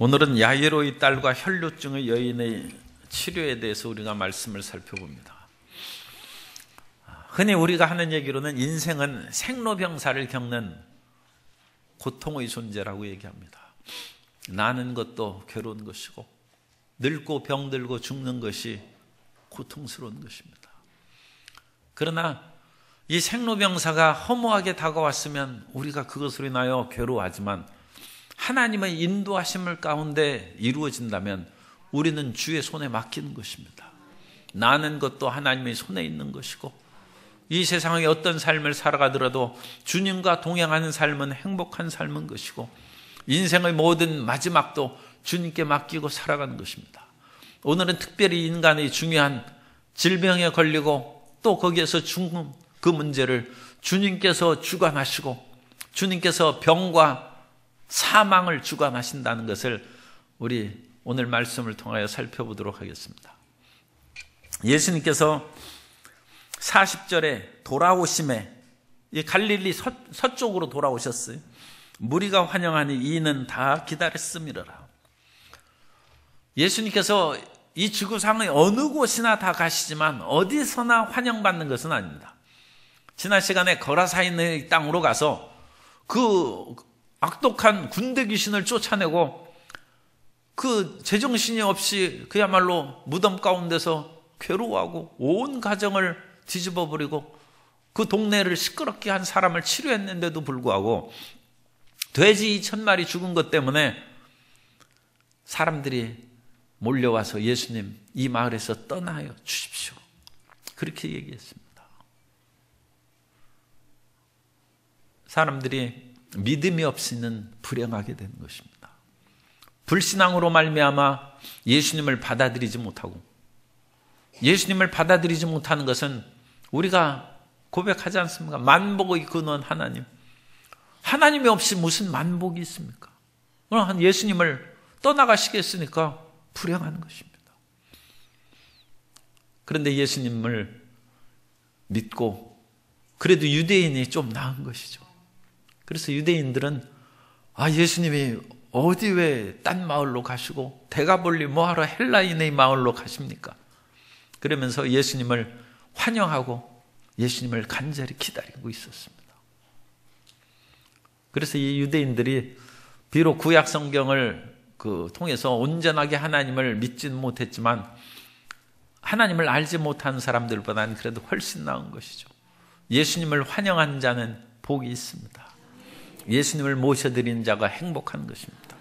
오늘은 야이로의 딸과 혈루증의 여인의 치료에 대해서 우리가 말씀을 살펴봅니다. 흔히 우리가 하는 얘기로는 인생은 생로병사를 겪는 고통의 존재라고 얘기합니다. 나는 것도 괴로운 것이고 늙고 병들고 죽는 것이 고통스러운 것입니다. 그러나 이 생로병사가 허무하게 다가왔으면 우리가 그것으로 인하여 괴로워하지만 하나님의 인도하심을 가운데 이루어진다면 우리는 주의 손에 맡기는 것입니다. 나는 것도 하나님의 손에 있는 것이고 이 세상의 어떤 삶을 살아가더라도 주님과 동행하는 삶은 행복한 삶인 것이고 인생의 모든 마지막도 주님께 맡기고 살아가는 것입니다. 오늘은 특별히 인간의 중요한 질병에 걸리고 또 거기에서 죽는 그 문제를 주님께서 주관하시고 주님께서 병과 사망을 주관하신다는 것을 우리 오늘 말씀을 통하여 살펴보도록 하겠습니다. 예수님께서 40절에 돌아오심에 갈릴리 서쪽으로 돌아오셨어요. 무리가 환영하니 이는 다 기다렸음이라. 예수님께서 이 지구상의 어느 곳이나 다 가시지만 어디서나 환영받는 것은 아닙니다. 지난 시간에 거라사인의 땅으로 가서 그 악독한 군대 귀신을 쫓아내고 그 제정신이 없이 그야말로 무덤 가운데서 괴로워하고 온 가정을 뒤집어버리고 그 동네를 시끄럽게 한 사람을 치료했는데도 불구하고 돼지 1000마리 죽은 것 때문에 사람들이 몰려와서 예수님 이 마을에서 떠나요 주십시오. 그렇게 얘기했습니다. 사람들이 믿음이 없이는 불행하게 되는 것입니다. 불신앙으로 말미암아 예수님을 받아들이지 못하고 예수님을 받아들이지 못하는 것은 우리가 고백하지 않습니까? 만복의 근원 하나님. 하나님이 없이 무슨 만복이 있습니까? 그럼 예수님을 떠나가시겠으니까 불행한 것입니다. 그런데 예수님을 믿고 그래도 유대인이 좀 나은 것이죠. 그래서 유대인들은 예수님이 어디 왜 딴 마을로 가시고 대가볼리 뭐하러 헬라인의 마을로 가십니까? 그러면서 예수님을 환영하고 예수님을 간절히 기다리고 있었습니다. 그래서 이 유대인들이 비록 구약 성경을 통해서 온전하게 하나님을 믿지는 못했지만 하나님을 알지 못하는 사람들보다는 그래도 훨씬 나은 것이죠. 예수님을 환영한 자는 복이 있습니다. 예수님을 모셔드리는 자가 행복한 것입니다.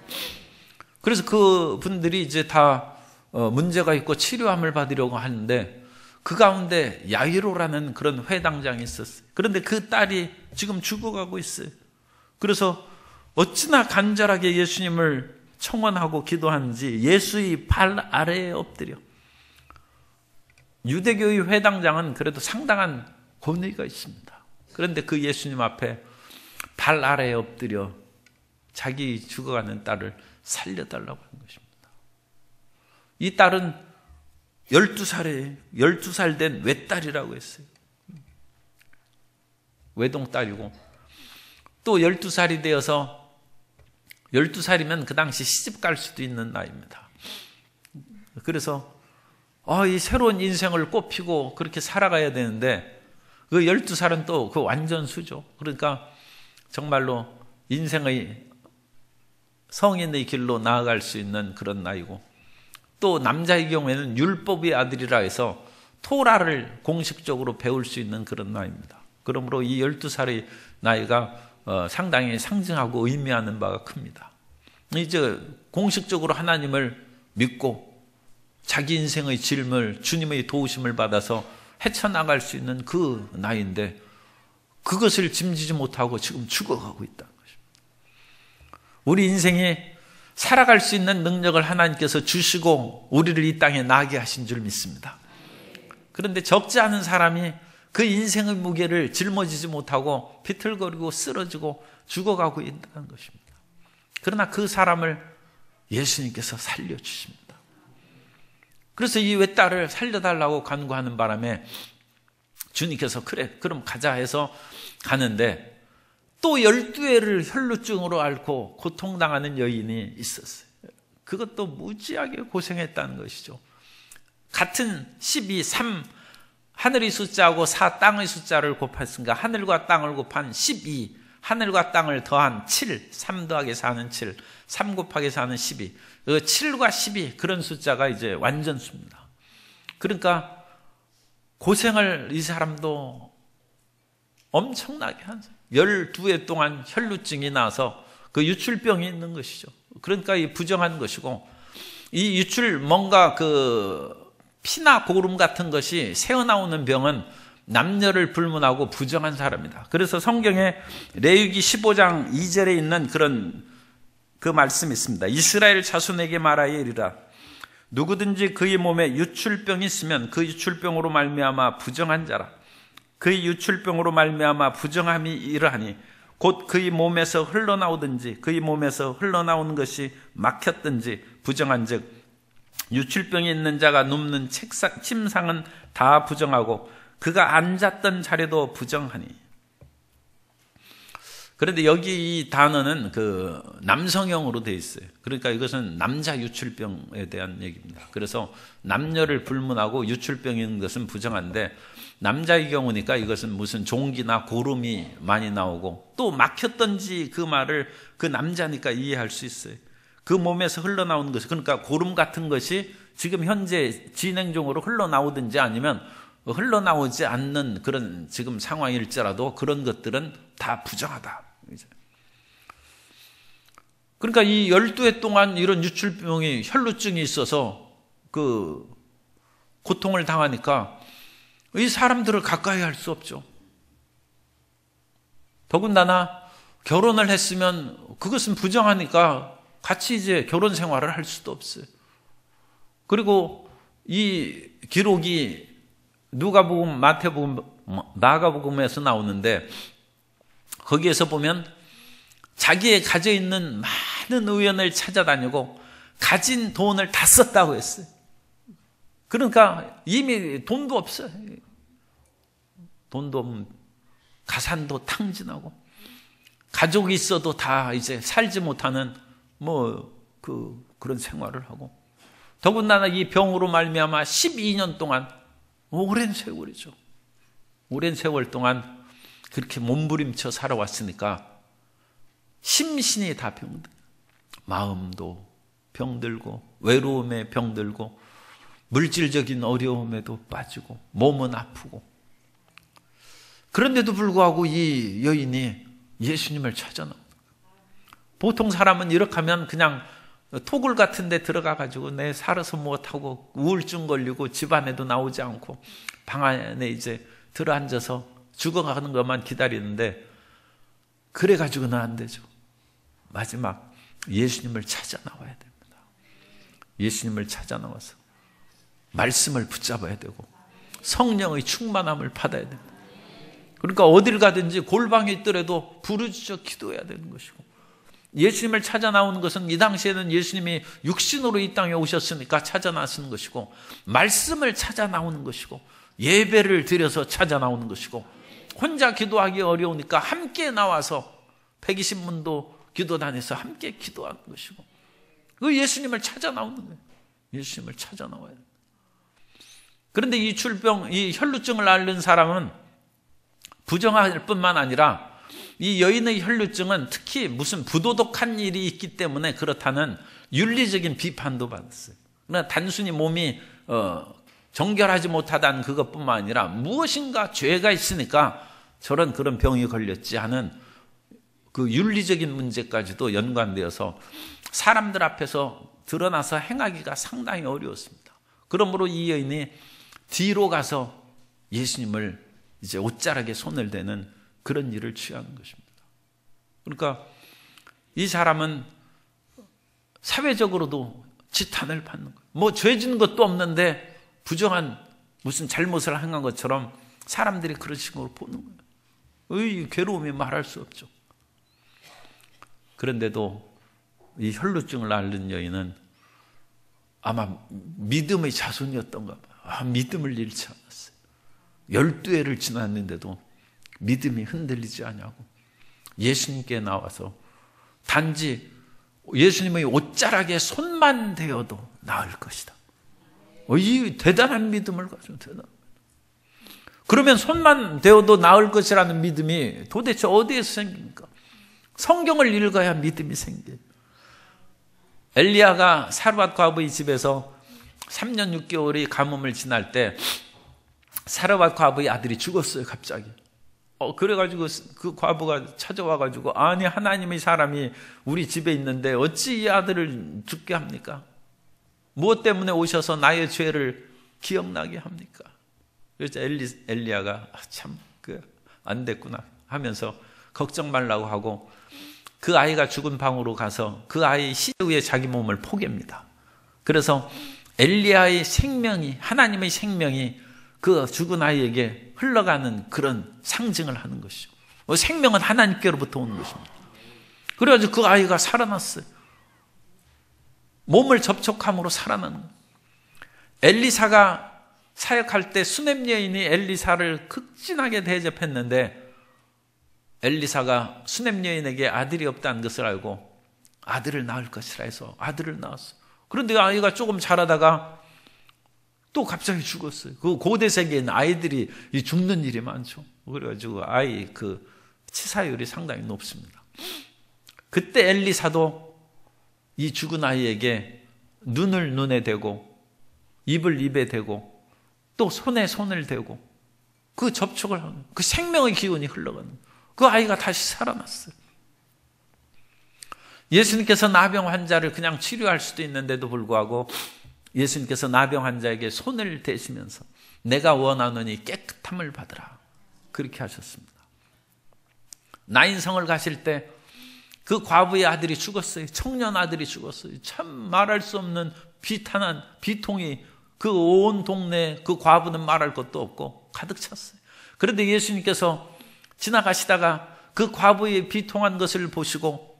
그래서 그 분들이 이제 다 문제가 있고 치료함을 받으려고 하는데 그 가운데 야이로라는 그런 회당장이 있었어요. 그런데 그 딸이 지금 죽어가고 있어요. 그래서 어찌나 간절하게 예수님을 청원하고 기도하는지 예수의 발 아래에 엎드려. 유대교의 회당장은 그래도 상당한 권위가 있습니다. 그런데 그 예수님 앞에 발 아래에 엎드려 자기 죽어가는 딸을 살려달라고 하는 것입니다. 이 딸은 12살 된 외딸이라고 했어요. 외동딸이고 또 12살이 되어서 12살이면 그 당시 시집 갈 수도 있는 나이입니다. 그래서 이 새로운 인생을 꽃피고 그렇게 살아가야 되는데 그 12살은 또 그 완전수죠. 그러니까 정말로 인생의 성인의 길로 나아갈 수 있는 그런 나이고 또 남자의 경우에는 율법의 아들이라 해서 토라를 공식적으로 배울 수 있는 그런 나이입니다. 그러므로 이 12살의 나이가 상당히 상징하고 의미하는 바가 큽니다. 이제 공식적으로 하나님을 믿고 자기 인생의 질문을 주님의 도우심을 받아서 헤쳐나갈 수 있는 그 나이인데 그것을 짐지지 못하고 지금 죽어가고 있다는 것입니다. 우리 인생이 살아갈 수 있는 능력을 하나님께서 주시고 우리를 이 땅에 나게 하신 줄 믿습니다. 그런데 적지 않은 사람이 그 인생의 무게를 짊어지지 못하고 비틀거리고 쓰러지고 죽어가고 있다는 것입니다. 그러나 그 사람을 예수님께서 살려주십니다. 그래서 이 외딸을 살려달라고 간구하는 바람에 주님께서 그래 그럼 가자 해서 가는데 또 12회를 혈루증으로 앓고 고통당하는 여인이 있었어요. 그것도 무지하게 고생했다는 것이죠. 같은 12, 3, 하늘의 숫자하고 4, 땅의 숫자를 곱했으니까 하늘과 땅을 곱한 12, 하늘과 땅을 더한 7, 3 더하기 4는 7, 3 곱하기 4는 12. 그 7과 12 그런 숫자가 이제 완전수입니다. 그러니까 고생을 이 사람도 엄청나게 한 12해 동안 혈루증이 나서 그 유출병이 있는 것이죠. 그러니까 이 부정한 것이고, 이 유출 뭔가 그 피나 고름 같은 것이 새어나오는 병은 남녀를 불문하고 부정한 사람이다. 그래서 성경에 레위기 15장 2절에 있는 그런 그 말씀이 있습니다. 이스라엘 자손에게 말하여 이르라. 누구든지 그의 몸에 유출병이 있으면 그 유출병으로 말미암아 부정한 자라. 그의 유출병으로 말미암아 부정함이 이러하니 곧 그의 몸에서 흘러나오든지 그의 몸에서 흘러나오는 것이 막혔든지 부정한즉 유출병이 있는 자가 눕는 침상은 다 부정하고 그가 앉았던 자리도 부정하니. 그런데 여기 이 단어는 그 남성형으로 되어 있어요. 그러니까 이것은 남자 유출병에 대한 얘기입니다. 그래서 남녀를 불문하고 유출병이 있는 것은 부정한데, 남자의 경우니까 이것은 무슨 종기나 고름이 많이 나오고, 또 막혔던지 그 말을 그 남자니까 이해할 수 있어요. 그 몸에서 흘러나오는 것이, 그러니까 고름 같은 것이 지금 현재 진행 중으로 흘러나오든지 아니면 흘러나오지 않는 그런 지금 상황일지라도 그런 것들은 다 부정하다. 그러니까 이 12해 동안 이런 유출병이, 혈루증이 있어서 그 고통을 당하니까 이 사람들을 가까이 할 수 없죠. 더군다나 결혼을 했으면 그것은 부정하니까 같이 이제 결혼 생활을 할 수도 없어요. 그리고 이 기록이 누가복음, 마태복음, 마가복음에서 나오는데, 거기에서 보면 자기의 가져 있는 많은 의원을 찾아다니고 가진 돈을 다 썼다고 했어요. 그러니까 이미 돈도 없어요. 돈도 없는, 가산도 탕진하고 가족이 있어도 다 이제 살지 못하는 그런 생활을 하고, 더군다나 이 병으로 말미암아 12년 동안, 오랜 세월이죠. 오랜 세월 동안 그렇게 몸부림쳐 살아왔으니까 심신이 다 병들, 마음도 병들고 외로움에 병들고 물질적인 어려움에도 빠지고 몸은 아프고, 그런데도 불구하고 이 여인이 예수님을 찾아 나옵니다. 보통 사람은 이렇게 하면 그냥 토굴 같은 데 들어가가지고 내 살아서 못하고 우울증 걸리고 집안에도 나오지 않고 방 안에 이제 들어앉아서 죽어가는 것만 기다리는데, 그래가지고는 안 되죠. 마지막 예수님을 찾아 나와야 됩니다. 예수님을 찾아 나와서 말씀을 붙잡아야 되고 성령의 충만함을 받아야 됩니다. 그러니까 어딜 가든지 골방에 있더라도 부르짖어 기도해야 되는 것이고, 예수님을 찾아 나오는 것은 이 당시에는 예수님이 육신으로 이 땅에 오셨으니까 찾아 나서는 것이고, 말씀을 찾아 나오는 것이고, 예배를 드려서 찾아 나오는 것이고, 혼자 기도하기 어려우니까 함께 나와서 120문도 기도단에서 함께 기도하는 것이고, 그 예수님을 찾아 나오는 거예요. 예수님을 찾아 나와야 돼요. 그런데 이 출병, 이 혈루증을 앓는 사람은 부정할 뿐만 아니라 이 여인의 혈루증은 특히 무슨 부도덕한 일이 있기 때문에 그렇다는 윤리적인 비판도 받았어요. 그러나 단순히 몸이 정결하지 못하다는 그것뿐만 아니라 무엇인가 죄가 있으니까 저런 그런 병이 걸렸지 하는 그 윤리적인 문제까지도 연관되어서 사람들 앞에서 드러나서 행하기가 상당히 어려웠습니다. 그러므로 이 여인이 뒤로 가서 예수님을 이제 옷자락에 손을 대는 그런 일을 취하는 것입니다. 그러니까 이 사람은 사회적으로도 지탄을 받는 거예요. 뭐 죄 짓는 것도 없는데 부정한 무슨 잘못을 한 것처럼 사람들이 그런 식으로 보는 거예요. 이 괴로움이 말할 수 없죠. 그런데도 이 혈루증을 앓는 여인은 아마 믿음의 자손이었던가 봐요. 믿음을 잃지 않았어요. 12해를 지났는데도 믿음이 흔들리지 않냐고 예수님께 나와서 단지 예수님의 옷자락에 손만 대어도 나을 것이다. 이 대단한 믿음을 가지고 그러면 손만 대어도 나을 것이라는 믿음이 도대체 어디에서 생깁니까? 성경을 읽어야 믿음이 생겨요. 엘리야가 사르밧 과부의 집에서 3년 6개월이 가뭄을 지날 때 사르밧 과부의 아들이 죽었어요, 갑자기. 그래가지고 그 과부가 찾아와가지고, 아니, 하나님의 사람이 우리 집에 있는데 어찌 이 아들을 죽게 합니까? 무엇 때문에 오셔서 나의 죄를 기억나게 합니까? 그래서 엘리야가 참 안 됐구나 하면서 걱정 말라고 하고 그 아이가 죽은 방으로 가서 그 아이 시체 위에 자기 몸을 포갭니다. 그래서 엘리야의 생명이, 하나님의 생명이 그 죽은 아이에게 흘러가는 그런 상징을 하는 것이죠. 생명은 하나님께로부터 오는 것입니다. 그래가지고 그 아이가 살아났어요. 몸을 접촉함으로 살아나는 거예요. 엘리사가 사역할 때 수넴 여인이 엘리사를 극진하게 대접했는데 엘리사가 수넴 여인에게 아들이 없다는 것을 알고 아들을 낳을 것이라 해서 아들을 낳았어요. 그런데 아이가 조금 자라다가 또 갑자기 죽었어요. 그 고대 세계에는 아이들이 죽는 일이 많죠. 그래가지고 아이 그 치사율이 상당히 높습니다. 그때 엘리사도 이 죽은 아이에게 눈을 눈에 대고 입을 입에 대고 또 손에 손을 대고 그 접촉을 하는, 그 생명의 기운이 흘러가는, 그 아이가 다시 살아났어요. 예수님께서 나병 환자를 그냥 치료할 수도 있는데도 불구하고 예수님께서 나병 환자에게 손을 대시면서 내가 원하노니 깨끗함을 받으라, 그렇게 하셨습니다. 나인성을 가실 때 그 과부의 아들이 죽었어요. 청년 아들이 죽었어요. 참 말할 수 없는 비탄한 비통이 그 온 동네, 그 과부는 말할 것도 없고 가득 찼어요. 그런데 예수님께서 지나가시다가 그 과부의 비통한 것을 보시고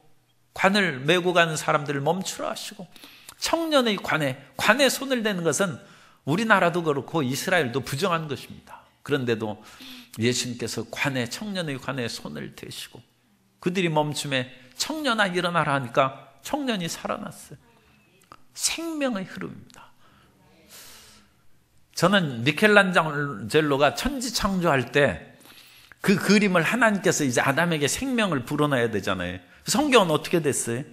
관을 메고 가는 사람들을 멈추라 하시고 청년의 관에 손을 대는 것은 우리나라도 그렇고 이스라엘도 부정한 것입니다. 그런데도 예수님께서 청년의 관에 손을 대시고 그들이 멈춤에 청년아 일어나라 하니까 청년이 살아났어요. 생명의 흐름입니다. 저는 미켈란젤로가 천지창조할 때 그 그림을 하나님께서 이제 아담에게 생명을 불어넣어야 되잖아요. 성경은 어떻게 됐어요?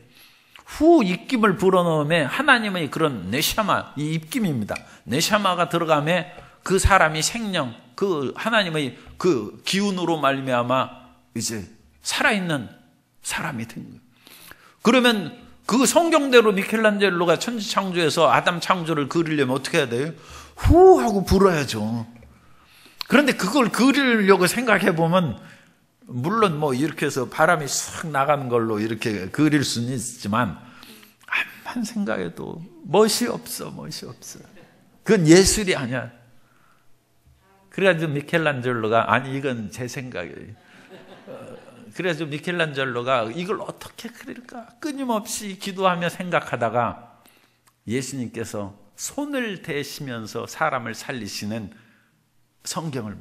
후 입김을 불어넣음에 하나님의 그런 네샤마, 이 입김입니다. 네샤마가 들어가면 그 사람이 생명, 그 하나님의 그 기운으로 말미암아 이제 살아있는 사람이 된 거예요. 그러면 그 성경대로 미켈란젤로가 천지창조에서 아담 창조를 그리려면 어떻게 해야 돼요? 후 하고 불어야죠. 그런데 그걸 그리려고 생각해 보면 물론 뭐 이렇게 해서 바람이 싹 나가는 걸로 이렇게 그릴 수는 있지만 암만 생각해도 멋이 없어. 그건 예술이 아니야. 그래가지고 미켈란젤로가 아니 이건 제 생각이에요. 그래서 미켈란젤로가 이걸 어떻게 그릴까 끊임없이 기도하며 생각하다가 예수님께서 손을 대시면서 사람을 살리시는 성경을,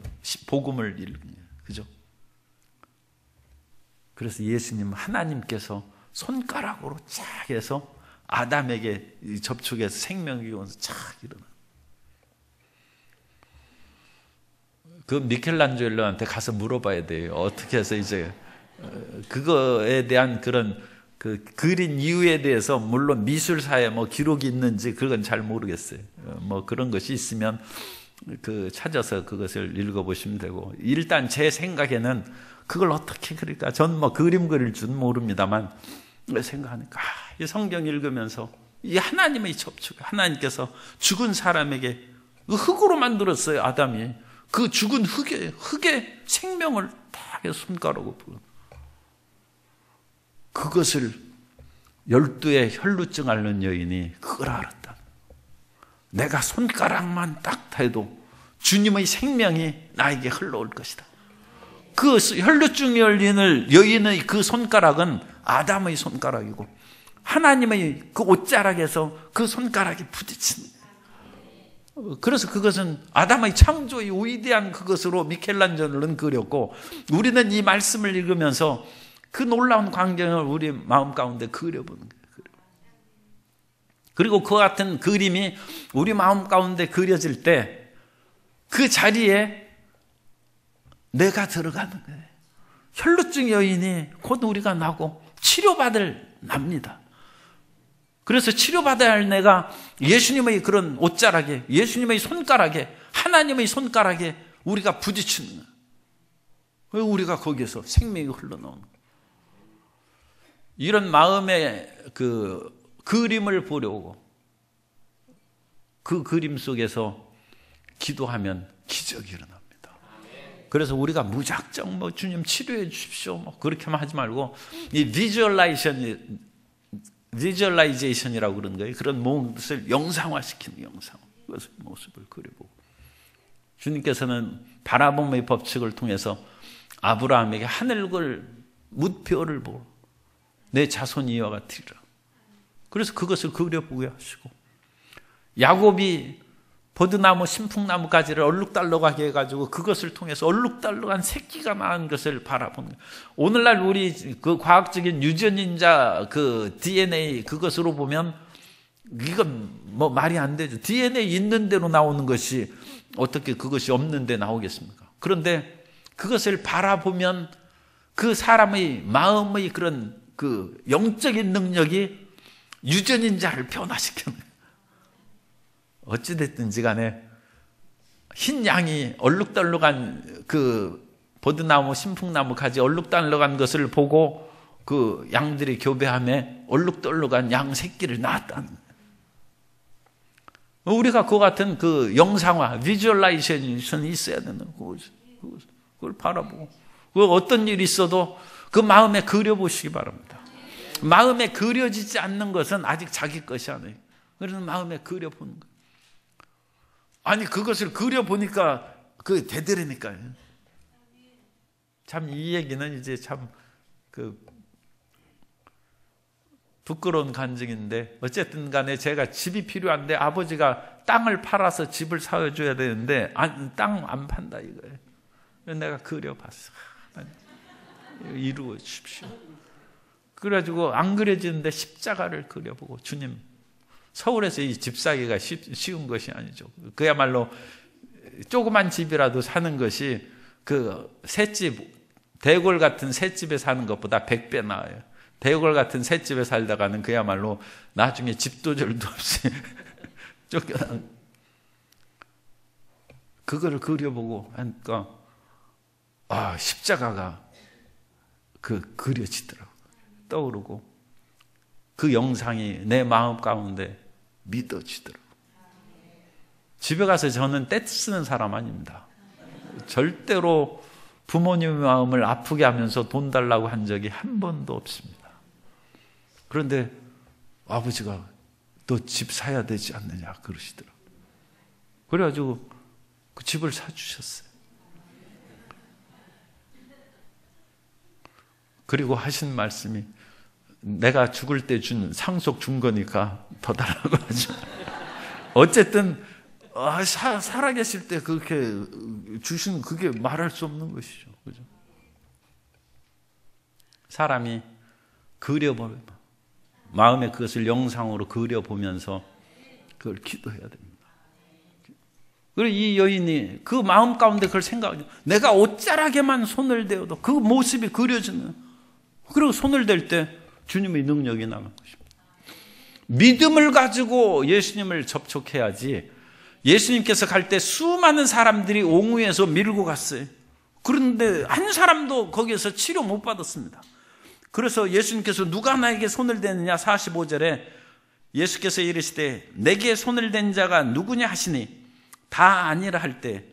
복음을 읽는, 그죠? 그래서 예수님, 하나님께서 손가락으로 쫙 해서 아담에게 접촉해서 생명이 오면서 쫙 일어나. 그 미켈란젤로한테 가서 물어봐야 돼요. 어떻게 해서 이제 그거에 대한 그런 그 그린 이유에 대해서 물론 미술사에 뭐 기록이 있는지 그건 잘 모르겠어요. 뭐 그런 것이 있으면 그 찾아서 그것을 읽어보시면 되고, 일단 제 생각에는 그걸 어떻게 그릴까? 전 뭐 그림 그릴 줄은 모릅니다만 생각하니까 이 성경 읽으면서 이 하나님의 접촉, 하나님께서 죽은 사람에게 흙으로 만들었어요. 아담이 그 죽은 흙에 생명을 딱 손가락으로 불어. 그것을 12의 혈루증 앓는 여인이 그걸 알았다. 내가 손가락만 딱 대도 주님의 생명이 나에게 흘러올 것이다. 그 혈루증 열리는 여인의 그 손가락은 아담의 손가락이고 하나님의 그 옷자락에서 그 손가락이 부딪힌. 그래서 그것은 아담의 창조의 위대한 그것으로 미켈란젤로는 그렸고, 우리는 이 말씀을 읽으면서 그 놀라운 광경을 우리 마음 가운데 그려보는 거예요. 그리고 그와 같은 그림이 우리 마음 가운데 그려질 때 그 자리에 내가 들어가는 거예요. 혈루증 여인이 곧 우리가 나고 치료받을 납니다. 그래서 치료받아야 할 내가 예수님의 그런 옷자락에, 예수님의 손가락에, 하나님의 손가락에 우리가 부딪히는 거예요. 우리가 거기에서 생명이 흘러나오는 거예요. 이런 마음의 그 그림을 보려고 그 그림 속에서 기도하면 기적이 일어납니다. 그래서 우리가 무작정 주님 치료해 주십시오 그렇게만 하지 말고 이 비주얼라이제이션이라고 그러는 거예요. 그런 모습을 영상화시키는 영상, 그것을 모습을 그려보고 주님께서는 바라봄의 법칙을 통해서 아브라함에게 하늘을 무표를 보고 내 자손이 이와 같으리라. 그래서 그것을 그려보게 하시고 야곱이 버드나무, 신풍나무 가지를 얼룩달룩하게 해가지고 그것을 통해서 얼룩달룩한 새끼가 낳은 것을 바라보는 거예요. 오늘날 우리 그 과학적인 유전인자 그 DNA 그것으로 보면 이건 뭐 말이 안 되죠. DNA 있는 대로 나오는 것이 어떻게 그것이 없는 데 나오겠습니까? 그런데 그것을 바라보면 그 사람의 마음의 그런 그 영적인 능력이 유전인자를 변화시키는 거예요. 어찌됐든지 간에 흰 양이 얼룩덜룩한 그 버드나무, 신풍나무 가지 얼룩덜룩한 것을 보고 그 양들이 교배함에 얼룩덜룩한 양 새끼를 낳았다는 거예요. 우리가 그와 같은 그 영상화, 비주얼라이제이션이 있어야 되는 거예요. 그걸 바라보고 어떤 일이 있어도 그 마음에 그려보시기 바랍니다. 마음에 그려지지 않는 것은 아직 자기 것이 아니에요. 그래서 마음에 그려보는 거예요. 아니 그것을 그려보니까 그 되더라니까요. 참 이 얘기는 이제 참 그 부끄러운 간증인데 어쨌든 간에 제가 집이 필요한데 아버지가 땅을 팔아서 집을 사줘야 되는데 땅 안 판다 이거예요. 내가 그려봤어. 이루어 주십시오. 그래가지고 안 그려지는데 십자가를 그려보고 주님 서울에서 이 집 사기가 쉬운 것이 아니죠. 그야말로 조그만 집이라도 사는 것이 그 새집, 대골 같은 새집에 사는 것보다 100배 나아요. 대골 같은 새집에 살다가는 그야말로 나중에 집도절도 없이 쫓겨나. 그거를 그려보고 하니까 십자가가 그려지더라고요. 떠오르고 그 영상이 내 마음 가운데 믿어지더라고요. 집에 가서 저는 떼쓰는 사람 아닙니다. 절대로 부모님의 마음을 아프게 하면서 돈 달라고 한 적이 한 번도 없습니다. 그런데 아버지가 너 집 사야 되지 않느냐 그러시더라고요. 그래가지고 그 집을 사주셨어요. 그리고 하신 말씀이 내가 죽을 때 준 상속 준 거니까 더 달라고 하죠. 어쨌든 살아계실 때 그렇게 주신 그게 말할 수 없는 것이죠. 그죠? 사람이 그려보면 마음에 그것을 영상으로 그려보면서 그걸 기도해야 됩니다. 그리고 이 여인이 그 마음 가운데 그걸 생각하죠. 내가 옷자락에만 손을 대어도 그 모습이 그려지는. 그리고 손을 댈 때 주님의 능력이 나는 것입니다. 믿음을 가지고 예수님을 접촉해야지. 예수님께서 갈 때 수많은 사람들이 옹우에서 밀고 갔어요. 그런데 한 사람도 거기에서 치료 못 받았습니다. 그래서 예수님께서 누가 나에게 손을 대느냐 45절에 예수께서 이르시되 내게 손을 댄 자가 누구냐 하시니 다 아니라 할 때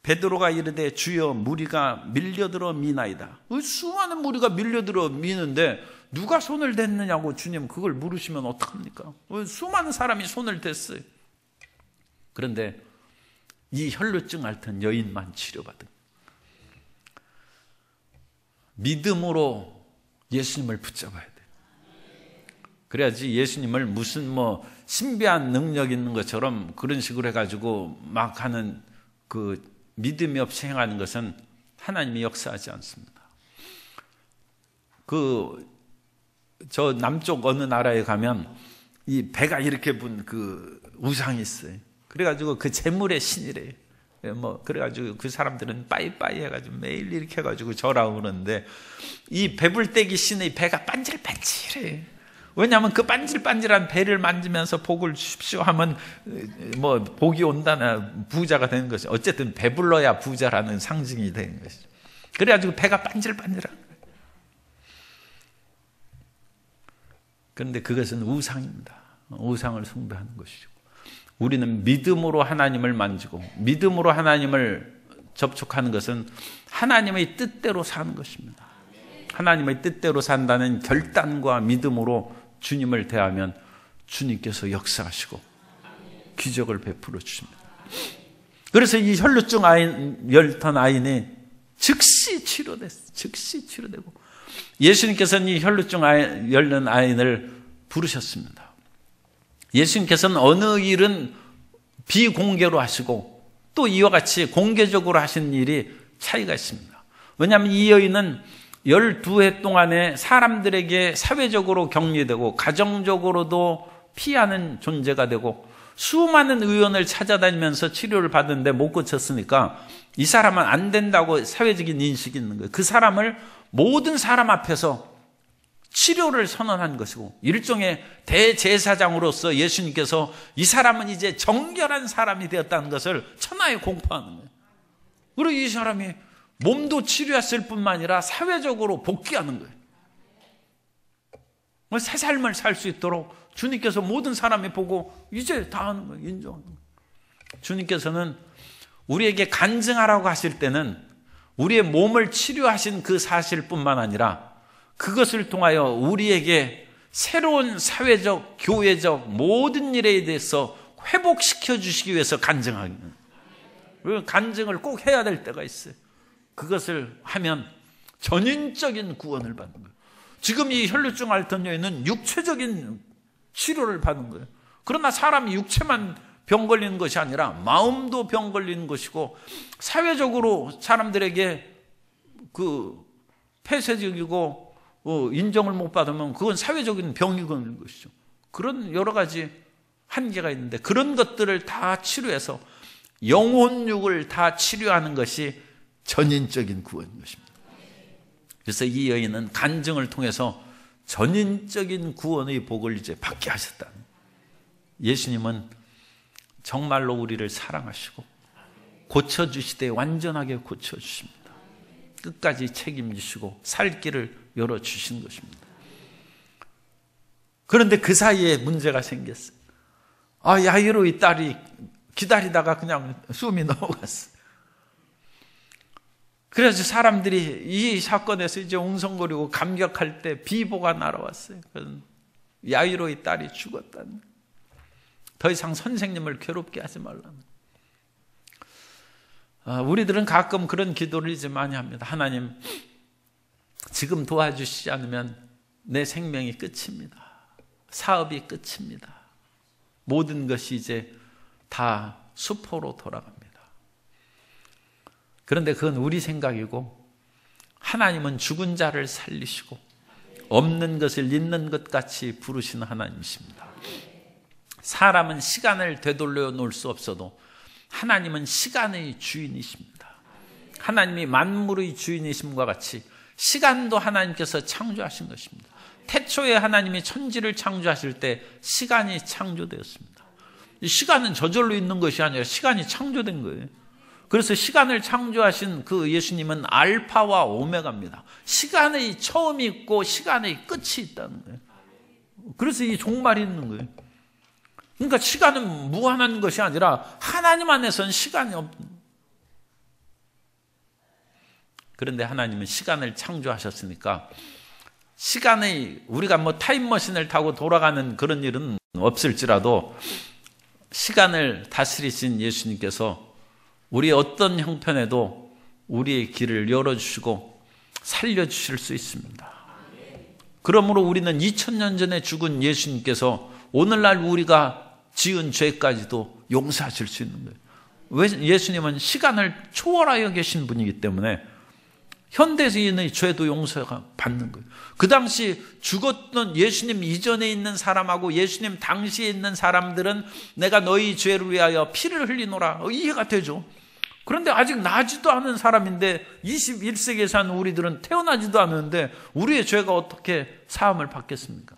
베드로가 이르되 주여 무리가 밀려들어 미나이다. 수많은 무리가 밀려들어 미는데 누가 손을 댔느냐고 주님 그걸 물으시면 어떡합니까? 수많은 사람이 손을 댔어요. 그런데 이 혈루증 앓던 여인만 치료받은 믿음으로 예수님을 붙잡아야 돼요. 그래야지 예수님을 무슨 신비한 능력 있는 것처럼 그런 식으로 해가지고 막 하는 그 믿음이 없이 행하는 것은 하나님이 역사하지 않습니다. 저 남쪽 어느 나라에 가면 이 배가 이렇게 분 그 우상이 있어요. 그래가지고 그 재물의 신이래요. 뭐 그래가지고 그 사람들은 빠이빠이 해가지고 매일 이렇게 해가지고 절하고 그러는데, 이 배불떼기 신의 배가 반질반질해. 왜냐하면 그 반질반질한 배를 만지면서 복을 주십시오 하면 뭐 복이 온다나 부자가 되는 것이, 어쨌든 배불러야 부자라는 상징이 되는 것이죠. 그래가지고 배가 반질반질한 거예요. 그런데 그것은 우상입니다. 우상을 숭배하는 것이죠. 우리는 믿음으로 하나님을 만지고 믿음으로 하나님을 접촉하는 것은 하나님의 뜻대로 사는 것입니다. 하나님의 뜻대로 산다는 결단과 믿음으로 주님을 대하면 주님께서 역사하시고 기적을 베풀어 주십니다. 그래서 이 혈루증 혈던 아인이 즉시 치료됐어요. 즉시 치료되고, 예수님께서는 이 혈루증 혈던 아인을 부르셨습니다. 예수님께서는 어느 일은 비공개로 하시고 또 이와 같이 공개적으로 하신 일이 차이가 있습니다. 왜냐하면 이 여인은 12해 동안에 사람들에게 사회적으로 격리되고 가정적으로도 피하는 존재가 되고 수많은 의원을 찾아다니면서 치료를 받는데 못 고쳤으니까 이 사람은 안 된다고 사회적인 인식이 있는 거예요. 그 사람을 모든 사람 앞에서 치료를 선언한 것이고, 일종의 대제사장으로서 예수님께서 이 사람은 이제 정결한 사람이 되었다는 것을 천하에 공포하는 거예요. 그리고 이 사람이 몸도 치료했을 뿐만 아니라 사회적으로 복귀하는 거예요. 새 삶을 살 수 있도록 주님께서 모든 사람이 보고 이제 다 하는 거예요. 인정하는 거예요. 주님께서는 우리에게 간증하라고 하실 때는 우리의 몸을 치료하신 그 사실뿐만 아니라 그것을 통하여 우리에게 새로운 사회적, 교회적 모든 일에 대해서 회복시켜 주시기 위해서 간증하는 거예요. 간증을 꼭 해야 될 때가 있어요. 그것을 하면 전인적인 구원을 받는 거예요. 지금 이 혈루증 앓던 여인은 육체적인 치료를 받는 거예요. 그러나 사람이 육체만 병 걸리는 것이 아니라 마음도 병 걸리는 것이고, 사회적으로 사람들에게 그 폐쇄적이고 인정을 못 받으면 그건 사회적인 병이 걸리는 것이죠. 그런 여러 가지 한계가 있는데, 그런 것들을 다 치료해서 영혼육을 다 치료하는 것이 전인적인 구원인 것입니다. 그래서 이 여인은 간증을 통해서 전인적인 구원의 복을 이제 받게 하셨다. 예수님은 정말로 우리를 사랑하시고 고쳐주시되 완전하게 고쳐주십니다. 끝까지 책임지시고 살 길을 열어주신 것입니다. 그런데 그 사이에 문제가 생겼어요. 야이로의 딸이 기다리다가 그냥 숨이 넘어갔어요. 그래서 사람들이 이 사건에서 이제 웅성거리고 감격할 때 비보가 날아왔어요. 야이로의 딸이 죽었다는 거예요. 더 이상 선생님을 괴롭게 하지 말라는 거예요. 우리들은 가끔 그런 기도를 이제 많이 합니다. 하나님, 지금 도와주시지 않으면 내 생명이 끝입니다. 사업이 끝입니다. 모든 것이 이제 다 수포로 돌아갑니다. 그런데 그건 우리 생각이고, 하나님은 죽은 자를 살리시고 없는 것을 있는 것 같이 부르시는 하나님이십니다. 사람은 시간을 되돌려 놓을 수 없어도 하나님은 시간의 주인이십니다. 하나님이 만물의 주인이심과 같이 시간도 하나님께서 창조하신 것입니다. 태초에 하나님이 천지를 창조하실 때 시간이 창조되었습니다. 이 시간은 저절로 있는 것이 아니라 시간이 창조된 거예요. 그래서 시간을 창조하신 그 예수님은 알파와 오메가입니다. 시간의 처음이 있고 시간의 끝이 있다는 거예요. 그래서 이 종말이 있는 거예요. 그러니까 시간은 무한한 것이 아니라 하나님 안에서는 시간이 없는. 그런데 하나님은 시간을 창조하셨으니까 시간의, 우리가 뭐 타임머신을 타고 돌아가는 그런 일은 없을지라도 시간을 다스리신 예수님께서 우리의 어떤 형편에도 우리의 길을 열어주시고 살려주실 수 있습니다. 그러므로 우리는 2000년 전에 죽은 예수님께서 오늘날 우리가 지은 죄까지도 용서하실 수 있는 거예요. 왜? 예수님은 시간을 초월하여 계신 분이기 때문에 현대인의 죄도 용서가 받는 거예요. 그 당시 죽었던 예수님 이전에 있는 사람하고 예수님 당시에 있는 사람들은 내가 너희 죄를 위하여 피를 흘리노라, 이해가 되죠. 그런데 아직 나지도 않은 사람인데 21세기에 사는 우리들은 태어나지도 않았는데 우리의 죄가 어떻게 사함을 받겠습니까?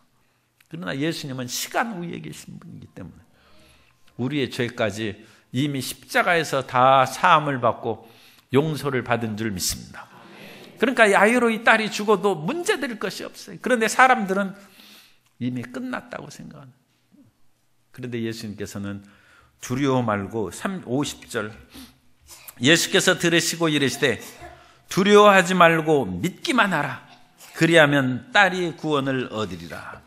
그러나 예수님은 시간 위에 계신 분이기 때문에 우리의 죄까지 이미 십자가에서 다 사함을 받고 용서를 받은 줄 믿습니다. 그러니까 야이로의 딸이 죽어도 문제될 것이 없어요. 그런데 사람들은 이미 끝났다고 생각합니다. 그런데 예수님께서는 두려워 말고 50절 예수께서 들으시고 이르시되 두려워하지 말고 믿기만 하라. 그리하면 딸이 구원을 얻으리라.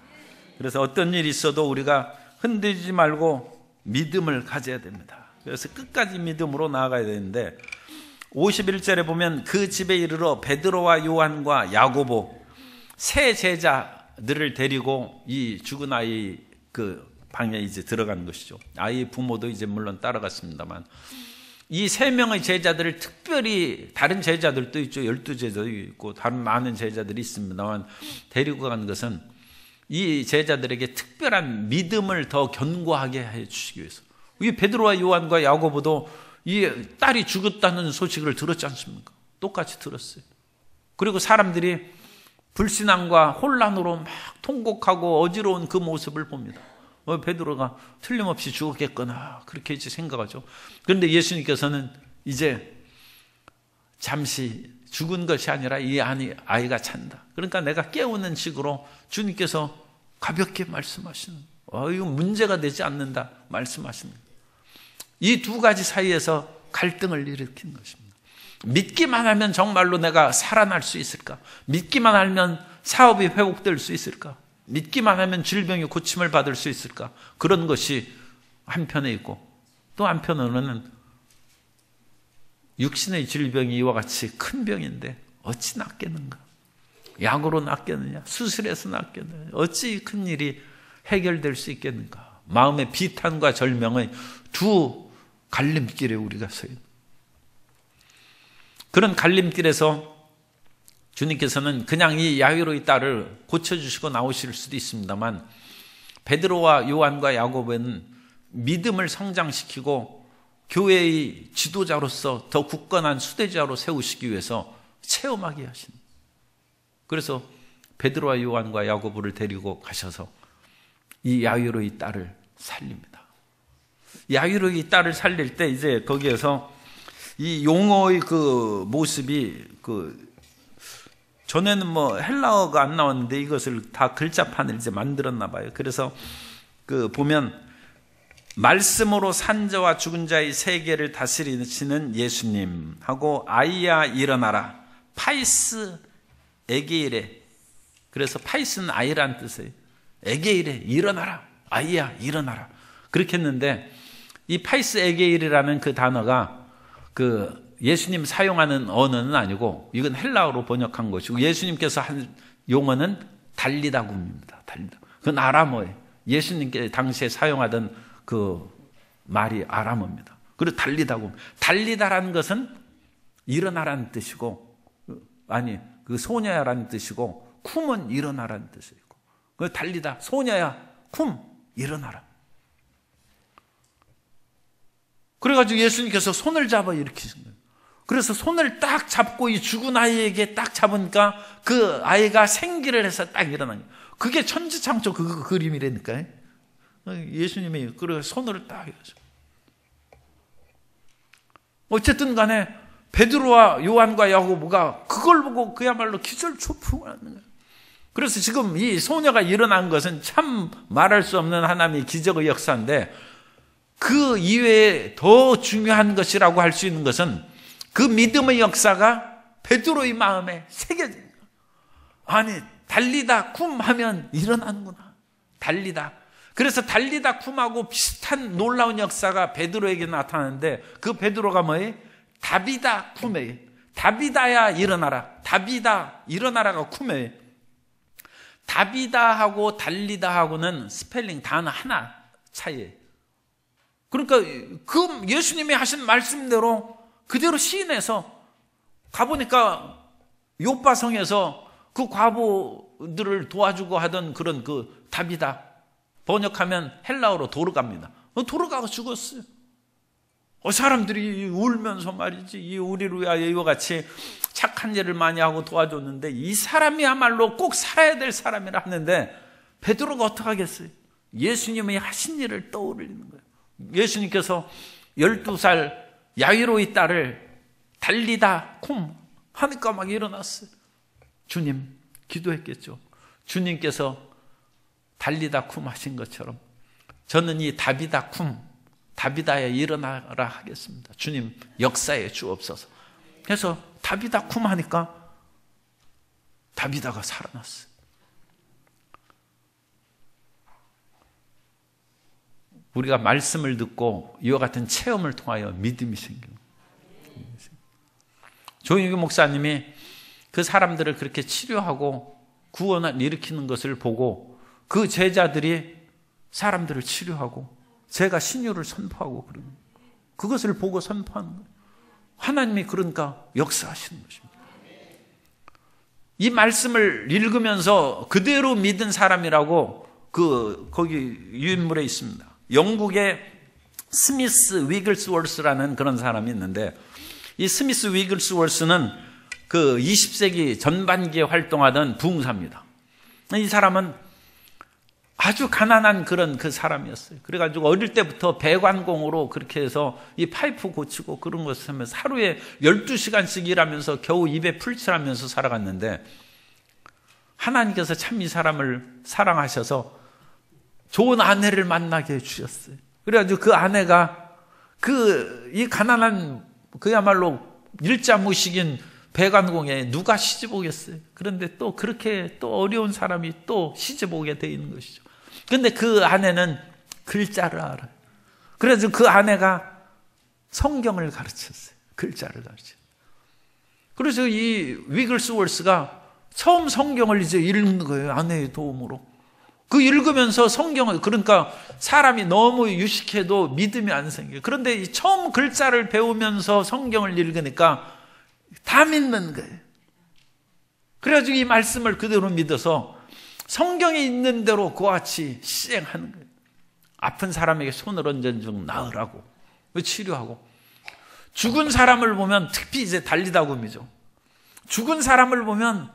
그래서 어떤 일이 있어도 우리가 흔들리지 말고 믿음을 가져야 됩니다. 그래서 끝까지 믿음으로 나아가야 되는데 51절에 보면 그 집에 이르러 베드로와 요한과 야고보 세 제자들을 데리고 이 죽은 아이 그 방에 이제 들어간 것이죠. 아이 부모도 이제 물론 따라갔습니다만 이 세 명의 제자들을 특별히 다른 제자들도 있죠. 12제자도 있고 다른 많은 제자들이 있습니다만 데리고 간 것은 이 제자들에게 특별한 믿음을 더 견고하게 해 주시기 위해서. 이 베드로와 요한과 야고보도 이 딸이 죽었다는 소식을 들었지 않습니까? 똑같이 들었어요. 그리고 사람들이 불신앙과 혼란으로 막 통곡하고 어지러운 그 모습을 봅니다. 베드로가 틀림없이 죽었겠거나 그렇게 이제 생각하죠. 그런데 예수님께서는 이제 잠시 죽은 것이 아니라 이 아이가 찬다. 그러니까 내가 깨우는 식으로 주님께서 가볍게 말씀하시는, 이거 문제가 되지 않는다 말씀하시는, 이 두 가지 사이에서 갈등을 일으킨 것입니다. 믿기만 하면 정말로 내가 살아날 수 있을까? 믿기만 하면 사업이 회복될 수 있을까? 믿기만 하면 질병이 고침을 받을 수 있을까? 그런 것이 한편에 있고, 또 한편으로는 육신의 질병이 이와 같이 큰 병인데 어찌 낫겠는가? 약으로 낫겠느냐? 수술해서 낫겠느냐? 어찌 큰 일이 해결될 수 있겠는가? 마음의 비탄과 절명의 두 갈림길에 우리가 서 있는, 그런 갈림길에서 주님께서는 그냥 이 야이로의 딸을 고쳐주시고 나오실 수도 있습니다만 베드로와 요한과 야고보는 믿음을 성장시키고 교회의 지도자로서 더 굳건한 수대자로 세우시기 위해서 체험하게 하십니다. 그래서 베드로와 요한과 야고보를 데리고 가셔서 이 야이로의 딸을 살립니다. 야이로의 딸을 살릴 때 이제 거기에서 이 용어의 그 모습이 전에는 뭐 헬라어가 안 나왔는데 이것을 다 글자판을 이제 만들었나 봐요. 그래서 보면 말씀으로 산 자와 죽은 자의 세계를 다스리시는 예수님 하고 아이야 일어나라, 파이스 에게일에, 그래서 파이스는 아이란 뜻이에요. 에게일에 일어나라, 아이야 일어나라, 그렇게 했는데 이 파이스 에게일이라는 그 단어가 예수님 사용하는 언어는 아니고 이건 헬라어로 번역한 것이고 예수님께서 한 용어는 달리다굼입니다. 달리다. 그건 아람어예요. 예수님께 당시에 사용하던 그 말이 아람어입니다. 그리고 달리다굼. 달리다라는 것은 일어나라는 뜻이고, 아니 그 소녀야라는 뜻이고, 쿰은 일어나라는 뜻이고, 그 달리다 소녀야 쿰 일어나라. 그래가지고 예수님께서 손을 잡아 일으키신 거예요. 그래서 손을 딱 잡고 이 죽은 아이에게 딱 잡으니까 그 아이가 생기를 해서 딱 일어난 거예요. 그게 천지창조 그 그림이라니까요. 예수님이 그래 손을 딱 해서. 어쨌든 간에 베드로와 요한과 야고보가 그걸 보고 그야말로 기절초풍을 하는 거예요. 그래서 지금 이 소녀가 일어난 것은 참 말할 수 없는 하나님의 기적의 역사인데, 그 이외에 더 중요한 것이라고 할 수 있는 것은 그 믿음의 역사가 베드로의 마음에 새겨진 거예요. 아니 달리다 쿰 하면 일어나는구나. 달리다. 그래서 달리다 쿰하고 비슷한 놀라운 역사가 베드로에게 나타나는데 그 베드로가 뭐예요? 다비다 쿰이에요. 다비다야 일어나라. 다비다 일어나라가 쿰이에요. 다비다하고 달리다하고는 스펠링 단어 하나 차이예요. 그러니까 그 예수님이 하신 말씀대로 그대로 시인해서 가보니까 욥바성에서 그 과부들을 도와주고 하던 그런 그 다비다, 번역하면 헬라어로 도르가입니다. 도르가가 죽었어요. 사람들이 울면서 말이지, 이 우리를 위하여 이와 같이 착한 일을 많이 하고 도와줬는데 이 사람이야말로 꼭 살아야 될 사람이라 하는데 베드로가 어떻게 하겠어요? 예수님이 하신 일을 떠올리는 거예요. 예수님께서 12살 야이로의 딸을 달리다 쿰 하니까 막 일어났어요. 주님 기도했겠죠. 주님께서 달리다 쿰 하신 것처럼 저는 이 다비다 쿰, 다비다에 일어나라 하겠습니다. 주님 역사에 주옵소서. 그래서 다비다 쿰 하니까 다비다가 살아났어요. 우리가 말씀을 듣고 이와 같은 체험을 통하여 믿음이 생깁니다. 조인규 목사님이 그 사람들을 그렇게 치료하고 구원을 일으키는 것을 보고 그 제자들이 사람들을 치료하고 제가 신유를 선포하고 그런 거예요. 그것을 보고 선포하는 거예요. 하나님이 그러니까 역사하시는 것입니다. 이 말씀을 읽으면서 그대로 믿은 사람이라고 거기 유인물에 있습니다. 영국의 스미스 위글스워스라는 그런 사람이 있는데 이 스미스 위글스워스는 그 20세기 전반기에 활동하던 부흥사입니다. 이 사람은 아주 가난한 그런 그 사람이었어요. 그래가지고 어릴 때부터 배관공으로 그렇게 해서 이 파이프 고치고 그런 것을 하면서 하루에 12시간씩 일하면서 겨우 입에 풀칠하면서 살아갔는데 하나님께서 참 이 사람을 사랑하셔서 좋은 아내를 만나게 해주셨어요. 그래가지고 그 아내가 이 가난한 그야말로 일자무식인 배관공에 누가 시집 오겠어요. 그런데 또 그렇게 또 어려운 사람이 또 시집 오게 돼 있는 것이죠. 그런데 그 아내는 글자를 알아요. 그래서 그 아내가 성경을 가르쳤어요. 글자를 가르쳤어요. 그래서 이 위글스워스가 처음 성경을 이제 읽는 거예요. 아내의 도움으로. 그 읽으면서 성경을, 그러니까 사람이 너무 유식해도 믿음이 안 생겨요. 그런데 이 처음 글자를 배우면서 성경을 읽으니까 다 믿는 거예요. 그래가지고 이 말씀을 그대로 믿어서 성경에 있는 대로 그와 같이 시행하는 거예요. 아픈 사람에게 손을 얹어주고 나으라고 치료하고, 죽은 사람을 보면 특히 이제 달리다굼이죠. 죽은 사람을 보면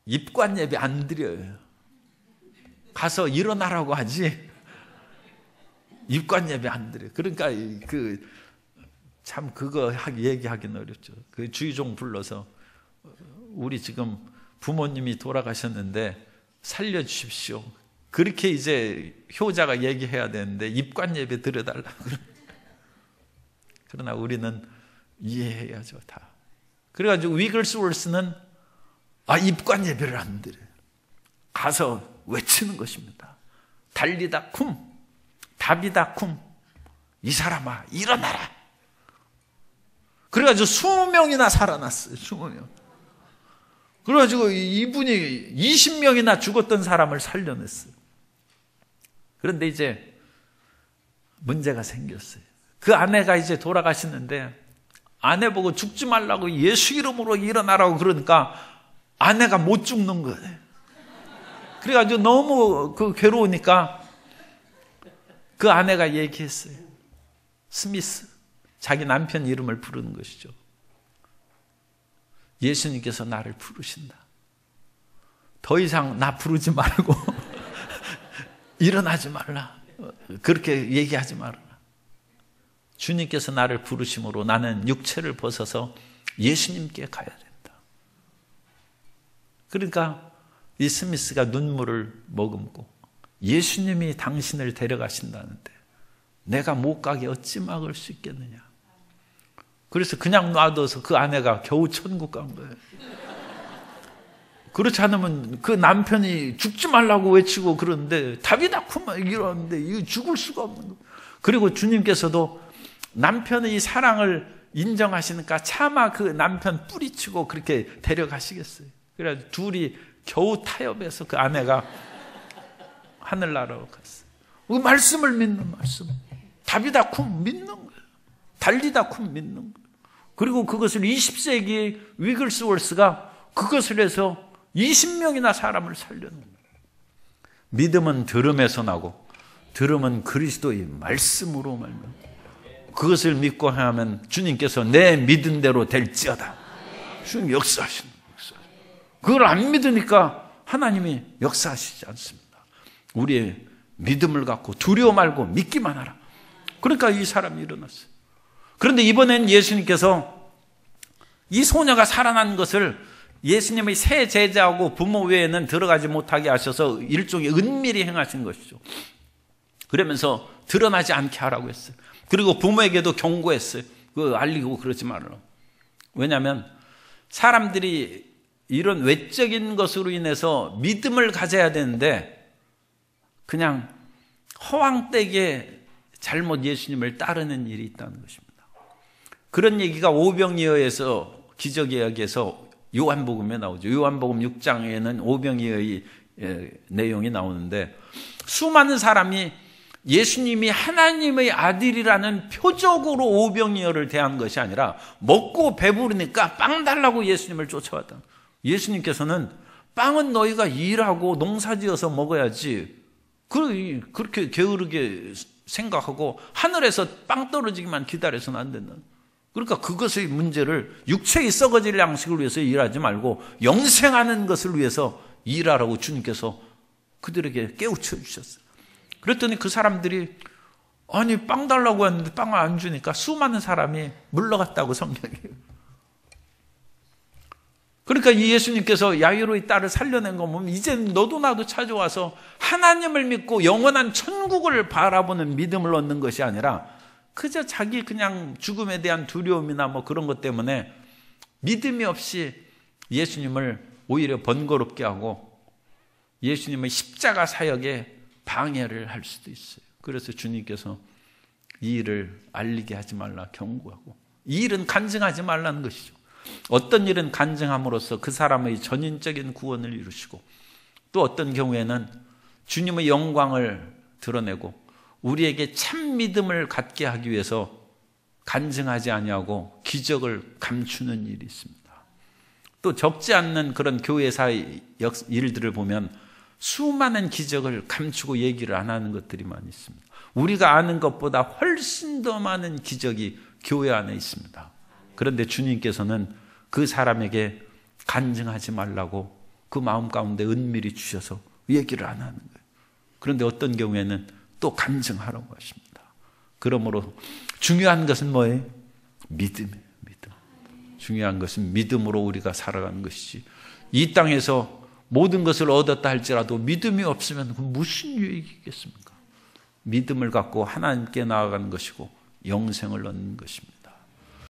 입관 예배 안 드려요. 가서 일어나라고 하지 입관 예배 안 드려요. 그러니까 참 그거 얘기하기는 어렵죠. 그 주의종 불러서 우리 지금 부모님이 돌아가셨는데 살려주십시오. 그렇게 이제 효자가 얘기해야 되는데 입관 예배 드려달라고. 그러나 우리는 이해해야죠, 다. 그래가지고 위글스워스는 입관 예배를 안 드려요. 가서 외치는 것입니다. 달리다 쿰, 다비다 쿰, 이 사람아 일어나라. 그래가지고 20명이나 살아났어요. 20명. 그래가지고 이분이 20명이나 죽었던 사람을 살려냈어요. 그런데 이제 문제가 생겼어요. 그 아내가 이제 돌아가시는데 아내 보고 죽지 말라고 예수 이름으로 일어나라고 그러니까 아내가 못 죽는 거예요. 그래가지고 너무 괴로우니까 그 아내가 얘기했어요. 스미스, 자기 남편 이름을 부르는 것이죠. 예수님께서 나를 부르신다. 더 이상 나 부르지 말고 일어나지 말라. 그렇게 얘기하지 말아라. 주님께서 나를 부르심으로 나는 육체를 벗어서 예수님께 가야 된다. 그러니까 이 스미스가 눈물을 머금고 예수님이 당신을 데려가신다는데 내가 못 가게 어찌 막을 수 있겠느냐. 그래서 그냥 놔둬서 그 아내가 겨우 천국 간 거예요. 그렇지 않으면 그 남편이 죽지 말라고 외치고 그러는데 다비다 쿰 이러는데 이거 죽을 수가 없는 거예요. 그리고 주님께서도 남편의 사랑을 인정하시니까 차마 그 남편 뿌리치고 그렇게 데려가시겠어요. 그래서 둘이 겨우 타협해서 그 아내가 하늘나라로 갔어요. 그 말씀을 믿는 말씀. 다비다 쿰 믿는 거예요. 달리다 쿰 믿는 거예요. 그리고 그것을 20세기 위글스월스가 그것을 해서 20명이나 사람을 살려놓은 거예요. 믿음은 들음에서 나고 들음은 그리스도의 말씀으로 말면 그것을 믿고 하면 주님께서 내 믿은 대로 될지어다. 주님 역사하시는 거예요. 그걸 안 믿으니까 하나님이 역사하시지 않습니다. 우리의 믿음을 갖고 두려워 말고 믿기만 하라. 그러니까 이 사람이 일어났어요. 그런데 이번엔 예수님께서 이 소녀가 살아난 것을 예수님의 새 제자하고 부모 외에는 들어가지 못하게 하셔서 일종의 은밀히 행하신 것이죠. 그러면서 드러나지 않게 하라고 했어요. 그리고 부모에게도 경고했어요. 그거 알리고 그러지 말라고. 왜냐하면 사람들이 이런 외적인 것으로 인해서 믿음을 가져야 되는데 그냥 허황되게 잘못 예수님을 따르는 일이 있다는 것입니다. 그런 얘기가 오병이어에서 기적 이야기에서 요한복음에 나오죠. 요한복음 6장에는 오병이어의 내용이 나오는데 수많은 사람이 예수님이 하나님의 아들이라는 표적으로 오병이어를 대한 것이 아니라 먹고 배부르니까 빵 달라고 예수님을 쫓아왔다. 예수님께서는 빵은 너희가 일하고 농사지어서 먹어야지 그렇게 게으르게 생각하고 하늘에서 빵 떨어지기만 기다려서는 안 된다. 그러니까 그것의 문제를 육체의 썩어질 양식을 위해서 일하지 말고 영생하는 것을 위해서 일하라고 주님께서 그들에게 깨우쳐 주셨어요. 그랬더니 그 사람들이 아니 빵 달라고 했는데 빵을 안 주니까 수많은 사람이 물러갔다고 성경이. 그러니까 이 예수님께서 야이로의 딸을 살려낸 거 보면 이제 너도 나도 찾아와서 하나님을 믿고 영원한 천국을 바라보는 믿음을 얻는 것이 아니라 그저 자기 그냥 죽음에 대한 두려움이나 뭐 그런 것 때문에 믿음이 없이 예수님을 오히려 번거롭게 하고 예수님의 십자가 사역에 방해를 할 수도 있어요. 그래서 주님께서 이 일을 알리게 하지 말라 경고하고 이 일은 간증하지 말라는 것이죠. 어떤 일은 간증함으로써 그 사람의 전인적인 구원을 이루시고 또 어떤 경우에는 주님의 영광을 드러내고 우리에게 참 믿음을 갖게 하기 위해서 간증하지 아니하고 기적을 감추는 일이 있습니다. 또 적지 않는 그런 교회사의 일들을 보면 수많은 기적을 감추고 얘기를 안 하는 것들이 많이 있습니다. 우리가 아는 것보다 훨씬 더 많은 기적이 교회 안에 있습니다. 그런데 주님께서는 그 사람에게 간증하지 말라고 그 마음 가운데 은밀히 주셔서 얘기를 안 하는 거예요. 그런데 어떤 경우에는 또 간증하라고 하십니다. 그러므로 중요한 것은 뭐예요? 믿음이에요. 믿음. 중요한 것은 믿음으로 우리가 살아가는 것이지 이 땅에서 모든 것을 얻었다 할지라도 믿음이 없으면 그 무슨 유익이겠습니까? 믿음을 갖고 하나님께 나아가는 것이고 영생을 얻는 것입니다.